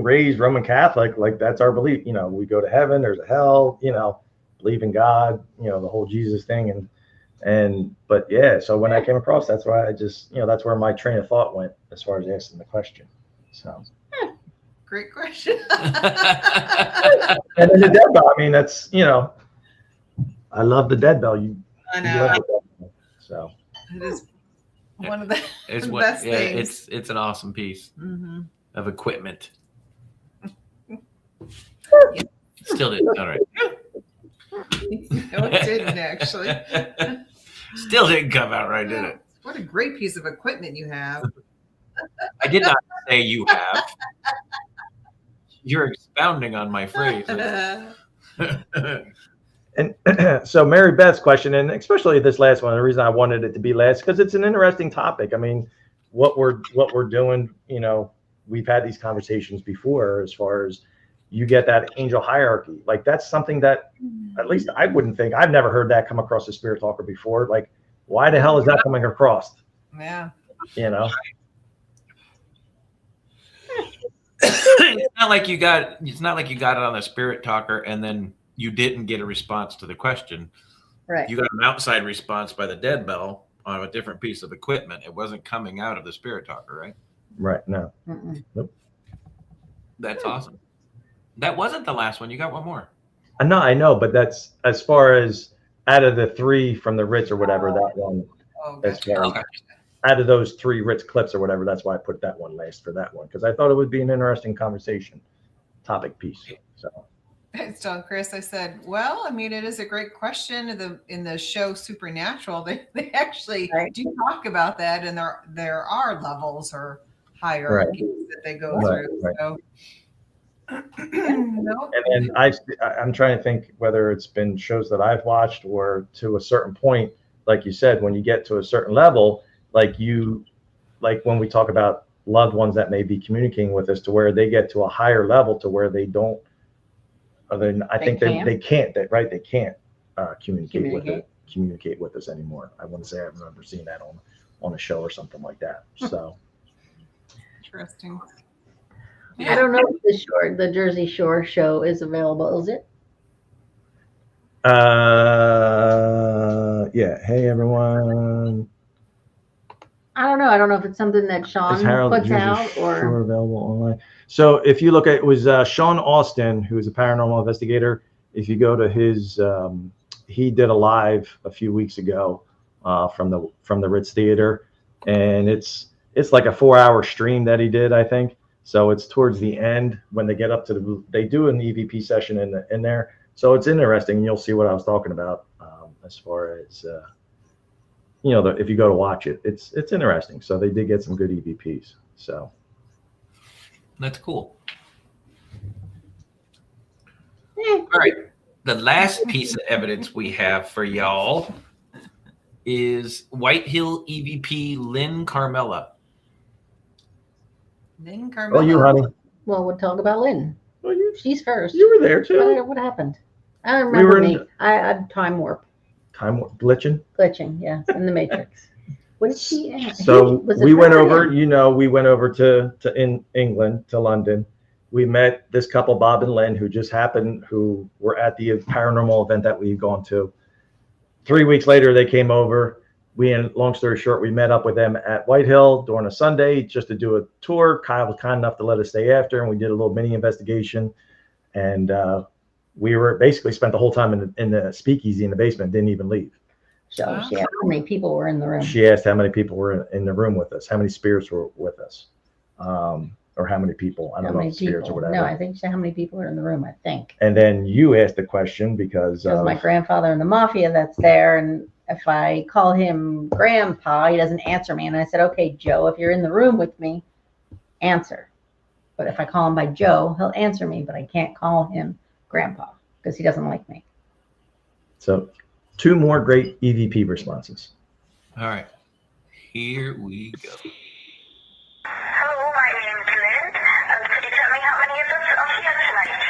raised Roman Catholic, like that's our belief. We go to heaven, there's a hell, believe in God, the whole Jesus thing. But yeah, so when I came across, that's why I just, that's where my train of thought went as far as asking the question. So. Great question. And then the dead bell, I mean, that's, I love the dead bell. I know. So. It is one of the It's best things. It's an awesome piece of equipment. Still didn't. All right. No, it didn't actually. Still didn't come out right, did it? What a great piece of equipment you have. I did not say you have. You're expounding on my phrase. And so Mary Beth's question, and especially this last one, the reason I wanted it to be last, because it's an interesting topic. I mean, what we're doing, we've had these conversations before as far as you get that angel hierarchy. Like that's something that at least I wouldn't think, I've never heard that come across a Spirit Talker before. Like, why the hell is that coming across? Yeah. It's not like you got it on the Spirit Talker and then you didn't get a response to the question. Right. You got an outside response by the dead bell on a different piece of equipment. It wasn't coming out of the Spirit Talker, right? Right. No. Nope. That's awesome. That wasn't the last one. You got one more. I know, but that's as far as out of the 3 from the Ritz or whatever, that one. Out of those 3 Ritz clips or whatever, that's why I put that one last for that one, because I thought it would be an interesting conversation topic piece. So. I told Chris, I said, well, I mean, it is a great question. In the show Supernatural, they actually do talk about that, and there are levels or hierarchies that they go through. Right. So. Nope. And then I'm trying to think whether it's been shows that I've watched or to a certain point, like you said, when you get to a certain level, like when we talk about loved ones that may be communicating with us to where they get to a higher level to where they don't, I think they can't communicate with us anymore. I wouldn't say I've never seen that on a show or something like that. So interesting. I don't know if the Jersey Shore show is available, is it? Yeah. Hey everyone. I don't know. I don't know if it's something that Sean puts out or available online. So if you look at, it was Sean Austin, who is a paranormal investigator. If you go to his, he did a live a few weeks ago from the Ritz Theater, and it's like a 4-hour stream that he did, I think. So it's towards the end when they get up to they do an EVP session in there. So it's interesting. You'll see what I was talking about as far as, if you go to watch it, it's interesting. So they did get some good EVPs. So that's cool. All right. The last piece of evidence we have for y'all is White Hill EVP Lynn Carmella. Lynn Carmella. Oh, you, honey. Well, we'll talk about Lynn. Well, She's first. You were there too. What happened? I don't remember me. I had time warp. Glitching. Yeah, in the Matrix. What did she ask? So we went over, we went over to England, to London. We met this couple, Bob and Lynn, who were at the paranormal event that we'd gone to. 3 weeks later, they came over. Long story short, we met up with them at White Hill during a Sunday just to do a tour. Kyle was kind enough to let us stay after, and we did a little mini investigation. And we were basically spent the whole time in the speakeasy in the basement, didn't even leave. So she asked how many people were in the room. She asked how many people were in the room with us, how many spirits were with us, or how many people. I don't know if spirits or whatever. No, I think she said how many people are in the room, I think. And then you asked the question because my grandfather in the mafia that's there, and if I call him Grandpa, he doesn't answer me. And I said, okay, Joe, if you're in the room with me, answer. But if I call him by Joe, he'll answer me, but I can't call him Grandpa because he doesn't like me. So 2 more great EVP responses. All right. Here we go. Hello, my name's Lynn. Could you tell me how many of us are here tonight?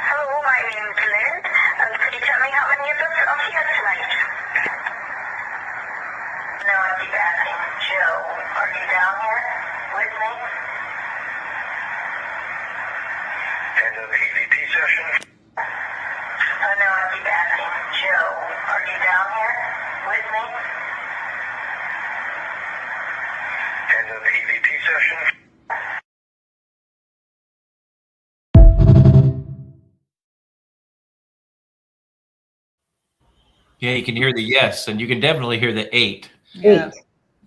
Hello, my name's Lynn. Could you tell me how many of us are here tonight? No, I keep asking. Joe, are you down here with me? End of EVP session. No, I keep asking. Joe, are you down here with me? End of EVP session. Yeah, you can hear the yes, and you can definitely hear the 8. Yeah.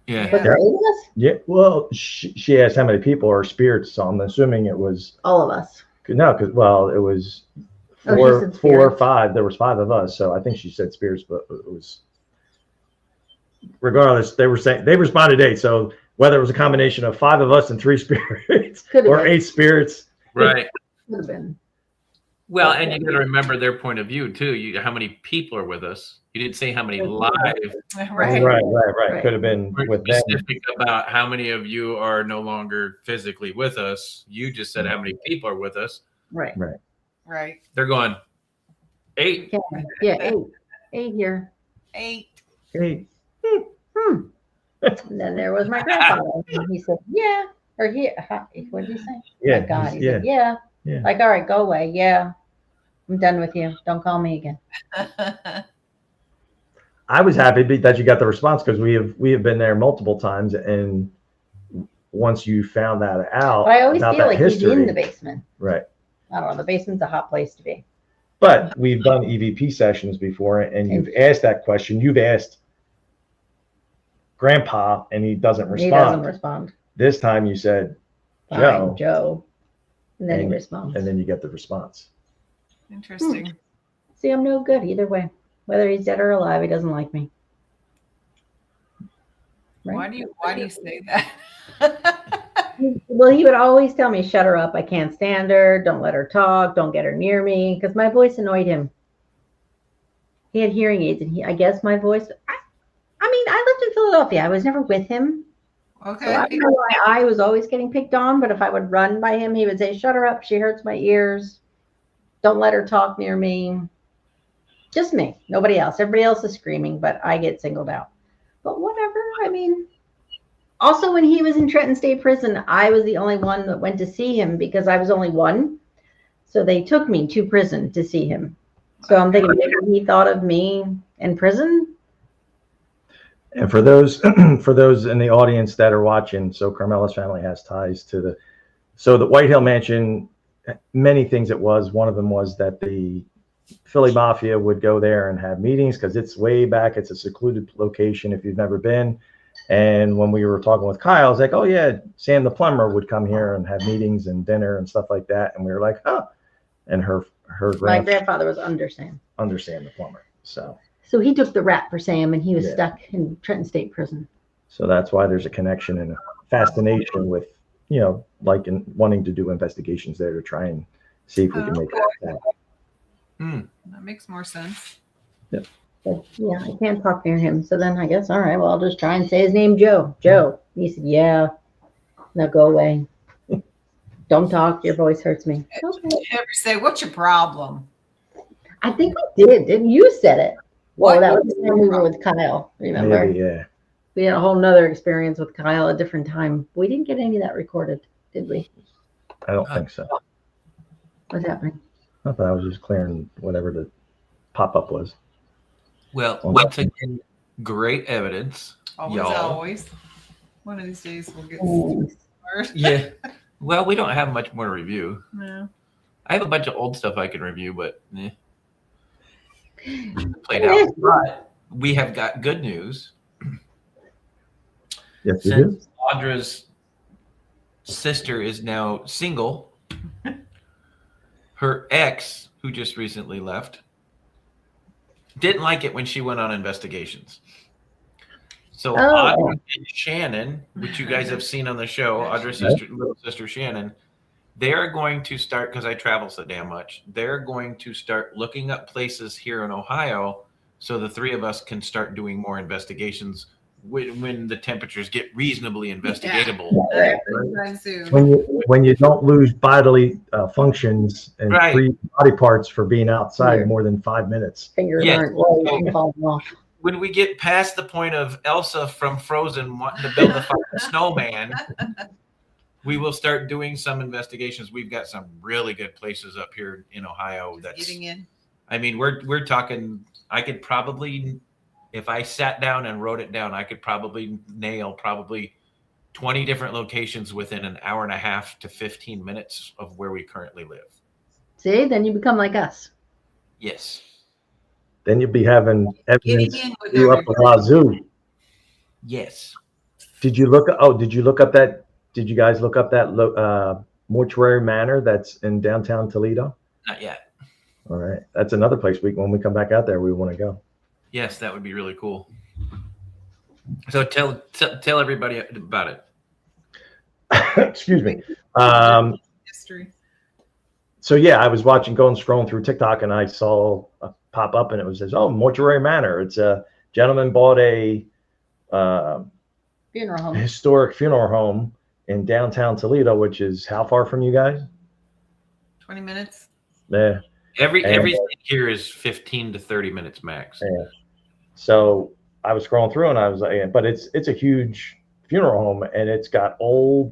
Yeah. But there is us? Yeah. Well, she asked how many people are spirits, so I'm assuming it was all of us. No, because it was 4 or 5. There was 5 of us, so I think she said spirits, but it was regardless. They responded 8. So whether it was a combination of 5 of us and 3 spirits or 8 spirits, right? Could have been. Well, and you got to remember their point of view too. How many people are with us? You didn't say how many live. Right. Could have been with them. Specific about how many of you are no longer physically with us. You just said how many people are with us. Right. They're going 8. Yeah, 8 here. 8. And then there was my grandfather. He said, yeah. Or what did he say? Yeah. My God. He said, yeah. Like, all right, go away. Yeah. I'm done with you. Don't call me again. I was happy that you got the response because we have been there multiple times, and once you found that out, but I always feel like history, he's in the basement. Right. I don't know. The basement's a hot place to be. But we've done EVP sessions before, and you've asked that question. You've asked Grandpa, and he doesn't respond. He doesn't respond. This time you said Joe. And then he responds. And then you get the response. Interesting. See, I'm no good either way. Whether he's dead or alive, he doesn't like me. Right? Why do you say that? Well, he would always tell me, shut her up. I can't stand her. Don't let her talk. Don't get her near me. Because my voice annoyed him. He had hearing aids, and I guess my voice. I lived in Philadelphia. I was never with him. Okay. So I don't know why I was always getting picked on, but if I would run by him, he would say, shut her up. She hurts my ears. Don't let her talk near me. Just me. Nobody else. Everybody else is screaming, but I get singled out. But whatever. Also, when he was in Trenton State Prison, I was the only one that went to see him because I was only 1. So they took me to prison to see him. So I'm thinking maybe he thought of me in prison. And for those in the audience that are watching, so Carmella's family has ties to the White Hill Mansion. Many things it was. One of them was that the Philly Mafia would go there and have meetings because it's way back. It's a secluded location if you've never been. And when we were talking with Kyle, I was like, oh yeah, Sam the plumber would come here and have meetings and dinner and stuff like that. And we were like, huh. And her My grandfather was under Sam. Under Sam the plumber. So he took the rap for Sam, and he was Yeah. stuck in Trenton State Prison. So that's why there's a connection and a fascination with, like wanting to do investigations there to try and see if we can make that happen. That makes more sense. Yep. But yeah, I can't talk near him. So then I guess, all right, well, I'll just try and say his name, Joe. Joe. He said, yeah. Now go away. Don't talk. Your voice hurts me. Okay. Did you ever say, what's your problem? I think we did. Didn't you said it? Well, What that was was the time we were with Kyle. Remember? Maybe, yeah. We had a whole nother experience with Kyle, a different time. We didn't get any of that recorded, did we? I don't think so. What's happening? I thought I was just clearing whatever the pop-up was. Well, once again, great evidence. Always. One of these days we'll get smart. Yeah. Well, we don't have much more to review. No. I have a bunch of old stuff I can review, but played out. But we have got good news. Yes, you Since do. Audra's sister is now single, her ex, who just recently left, didn't like it when she went on investigations. So Audra and Shannon, which you guys have seen on the show, Audra's little sister Shannon, they're going to start, because I travel so damn much, they're going to start looking up places here in Ohio so the three of us can start doing more investigations when the temperatures get reasonably investigatable. Yeah. Right. Soon. When you don't lose bodily functions and free body parts for being outside more than 5 minutes. Fingers aren't falling off. When we get past the point of Elsa from Frozen wanting to build a fucking snowman, we will start doing some investigations. We've got some really good places up here in Ohio. That's getting in. I mean, we're talking. I could probably, if I sat down and wrote it down, I could probably nail 20 different locations within an hour and a half to 15 minutes of where we currently live. See, then you become like us. Yes. Then you'll be having evidence you up the wazoo. Yes. Did you look up that? Did you guys look up that mortuary manor that's in downtown Toledo? Not yet. All right, that's another place when we come back out there, we want to go. Yes, that would be really cool. So tell everybody about it. Excuse me. History. So yeah, I was scrolling through TikTok, and I saw a pop up, and it says, "Oh, Mortuary Manor." It's a gentleman bought a funeral home, historic funeral home in downtown Toledo, which is how far from you guys? 20 minutes. Yeah. Everything here is 15 to 30 minutes max. Yeah. So I was scrolling through, and I was like, but it's a huge funeral home, and it's got the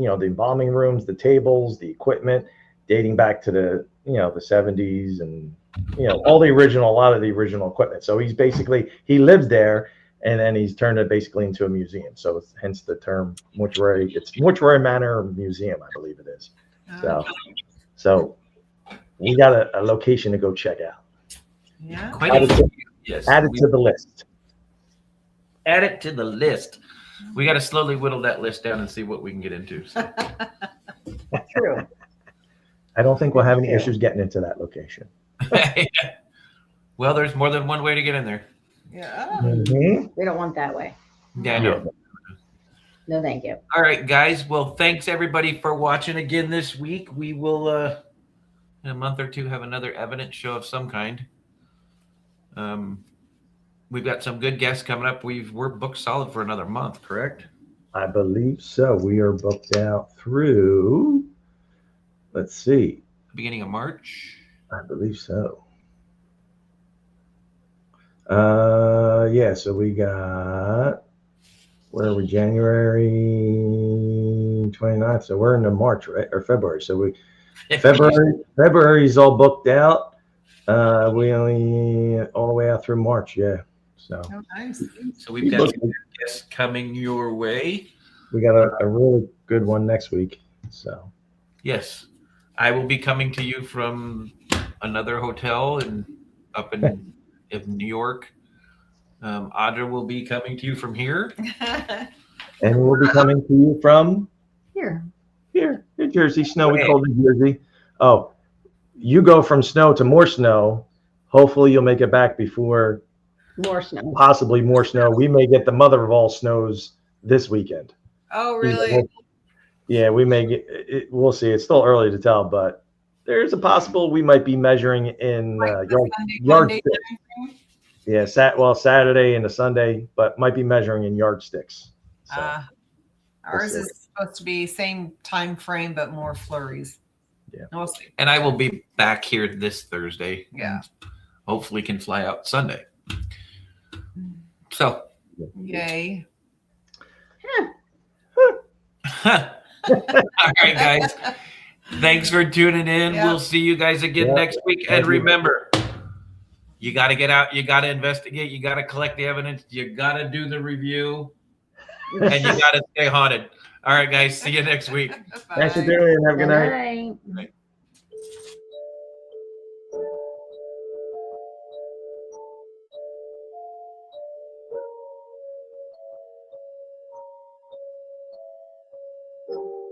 embalming rooms, the tables, the equipment dating back to the 70s, and a lot of the original equipment. So he lives there, and then he's turned it basically into a museum. So hence the term mortuary. It's Mortuary Manor Museum, I believe it is. So we got a location to go check out. Yeah. Add it to the list. Add it to the list. We got to slowly whittle that list down and see what we can get into. So. True. I don't think we'll have any issues getting into that location. Well, there's more than one way to get in there. Yeah. Mm-hmm. We don't want that way. Yeah, no. No, thank you. All right, guys. Well, thanks everybody for watching again this week. We will, in a month or two, have another evidence show of some kind. We've got some good guests coming up. We're booked solid for another month, correct? I believe so. We are booked out through, let's see. Beginning of March? I believe so. Yeah, so we got, where are we, January 29th. So we're into March, right? Or February. So February's all booked out. We only all the way out through March, yeah. So nice. So we've got some guests coming your way. We got a really good one next week. So yes, I will be coming to you from another hotel up in New York. Audra will be coming to you from here. And we'll be coming to you from Here. New Jersey, snowy, cold New Jersey. Oh, you go from snow to more snow. Hopefully you'll make it back before More snow. possibly more snow. We may get the mother of all snows this weekend. Oh, really? Yeah, we may get it. We'll see. It's still early to tell, but there's a possible we might be measuring in yardsticks. Yeah, Saturday and a Sunday, but might be measuring in yardsticks. So ours is supposed to be same time frame, but more flurries. Yeah. We'll see. And I will be back here this Thursday. Yeah. Hopefully can fly out Sunday. So. Yay. All right, guys. Thanks for tuning in. Yeah. We'll see you guys again next week. And remember, you got to get out. You got to investigate. You got to collect the evidence. You got to do the review. And you got to stay haunted. All right, guys. See you next week. Thanks for doing it. Have a good night. Night. Night.